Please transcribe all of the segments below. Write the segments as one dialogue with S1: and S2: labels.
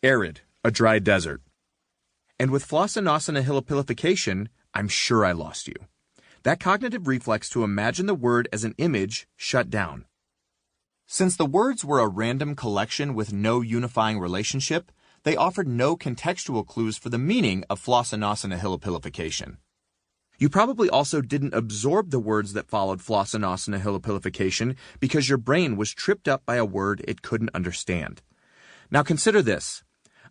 S1: Arid, a dry desert. And with flossinosinahilipilification, I'm sure I lost you. That cognitive reflex to imagine the word as an image shut down. Since the words were a random collection with no unifying relationship, they offered no contextual clues for the meaning of flossinosinahilipilification. You probably also didn't absorb the words that followed flossinosinahilipilification because your brain was tripped up by a word it couldn't understand. Now consider this.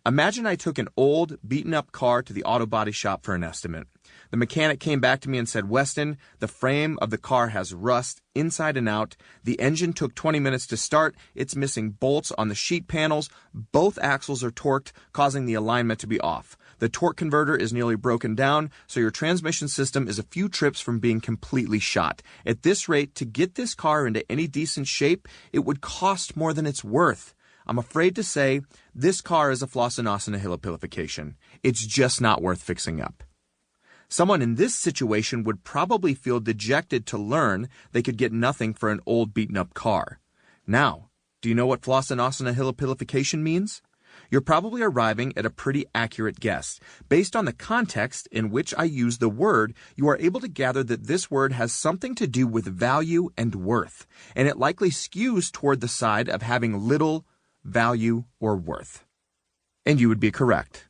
S1: Imagine I took an old, beaten-up car to the auto body shop for an estimate. The mechanic came back to me and said, "Weston, the frame of the car has rust inside and out. The engine took 20 minutes to start. It's missing bolts on the sheet panels. Both axles are torqued, causing the alignment to be off. The torque converter is nearly broken down, so your transmission system is a few trips from being completely shot. At this rate, to get this car into any decent shape, it would cost more than it's worth. I'm afraid to say this car is a flossinosinahilipilification. It's just not worth fixing up." Someone in this situation would probably feel dejected to learn they could get nothing for an old beaten-up car. Now, do you know what flossinosinahilipilification means? You're probably arriving at a pretty accurate guess. Based on the context in which I use the word, you are able to gather that this word has something to do with value and worth, and it likely skews toward the side of having little value or worth. And you would be correct.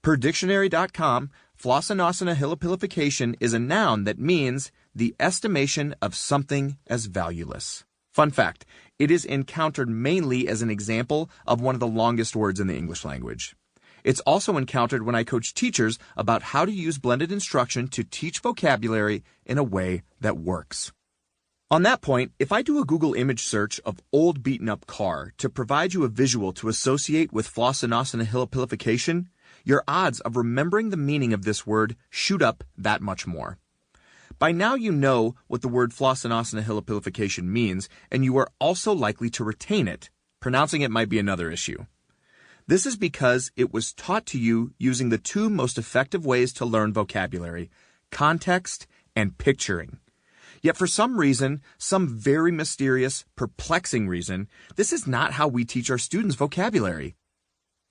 S1: Per dictionary.com, flossinosinahilipilification is a noun that means the estimation of something as valueless. Fun fact, it is encountered mainly as an example of one of the longest words in the English language. It's also encountered when I coach teachers about how to use blended instruction to teach vocabulary in a way that works. On that point, if I do a Google image search of old beaten-up car to provide you a visual to associate with flossinosinahilipilification, your odds of remembering the meaning of this word shoot up that much more. By now you know what the word flossinosinahilipilification means, and you are also likely to retain it. Pronouncing it might be another issue. This is because it was taught to you using the two most effective ways to learn vocabulary, context and picturing. Yet for some reason, some very mysterious, perplexing reason, this is not how we teach our students vocabulary.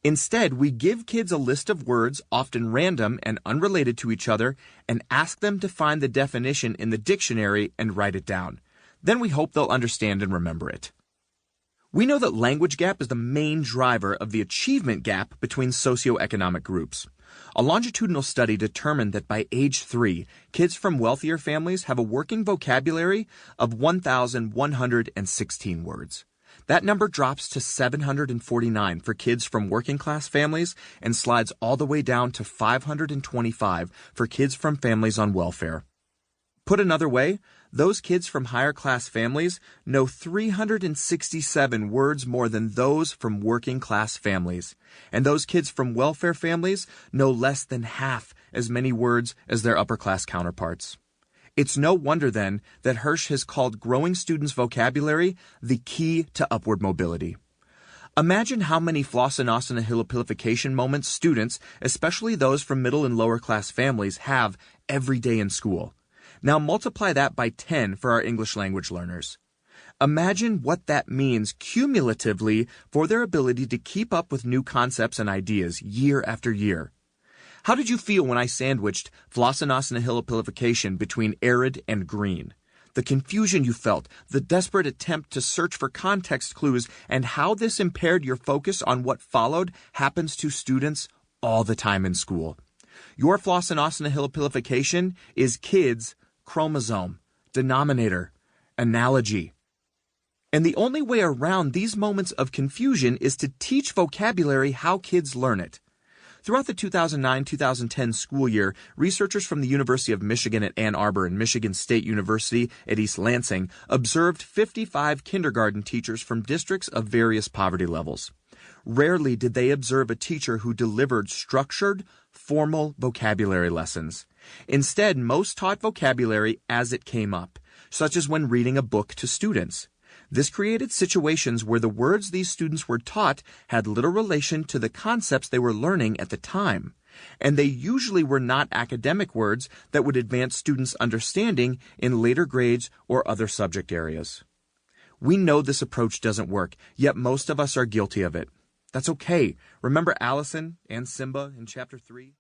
S1: Instead, we give kids a list of words, often random and unrelated to each other, and ask them to find the definition in the dictionary and write it down. Then we hope they'll understand and remember it. We know that language gap is the main driver of the achievement gap between socioeconomic groups. A longitudinal study determined that by age 3, kids from wealthier families have a working vocabulary of 1,116 words. That number drops to 749 for kids from working-class families and slides all the way down to 525 for kids from families on welfare. Put another way, those kids from higher-class families know 367 words more than those from working-class families, and those kids from welfare families know less than half as many words as their upper-class counterparts. It's no wonder, then, that Hirsch has called growing students' vocabulary the key to upward mobility. Imagine how many flossinosinahilipilification moments students, especially those from middle and lower-class families, have every day in school. Now multiply that by 10 for our English language learners. Imagine what that means cumulatively for their ability to keep up with new concepts and ideas year after year. How did you feel when I sandwiched flossinosinahilipilification between arid and green? The confusion you felt, the desperate attempt to search for context clues, and how this impaired your focus on what followed happens to students all the time in school. Your flossinosinahilipilification is kids, chromosome, denominator, analogy. And the only way around these moments of confusion is to teach vocabulary how kids learn it. Throughout the 2009-2010 school year, researchers from the University of Michigan at Ann Arbor and Michigan State University at East Lansing observed 55 kindergarten teachers from districts of various poverty levels. Rarely did they observe a teacher who delivered structured, formal vocabulary lessons. Instead, most taught vocabulary as it came up, such as when reading a book to students. This created situations where the words these students were taught had little relation to the concepts they were learning at the time, and they usually were not academic words that would advance students' understanding in later grades or other subject areas. We know this approach doesn't work, yet most of us are guilty of it. That's okay. Remember Allison and Simba in chapter 3?